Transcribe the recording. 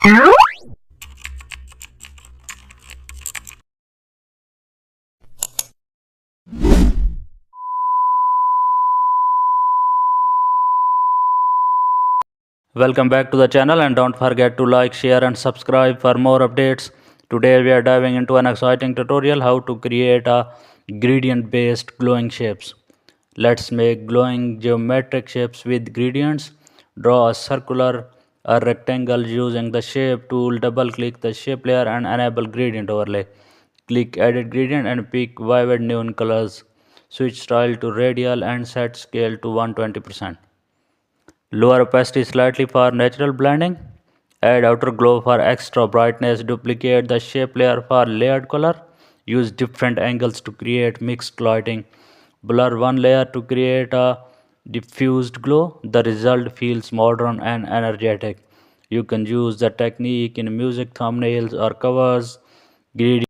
Welcome back to the channel, and don't forget to like, share and subscribe for more updates. Today we are diving into an exciting tutorial how to create a gradient based glowing shapes. Let's make glowing geometric shapes with gradients. Draw a circular or rectangle using the shape tool. Double click the shape layer and enable gradient overlay. Click edit gradient and pick vivid neon colors. Switch style to radial and set scale to 120%. Lower opacity slightly for natural blending. Add outer glow for extra brightness. Duplicate the shape layer for layered color. Use different angles to create mixed lighting. Blur one layer to create a diffused glow. The result feels modern and energetic. You can use the technique in music thumbnails or covers. Gradient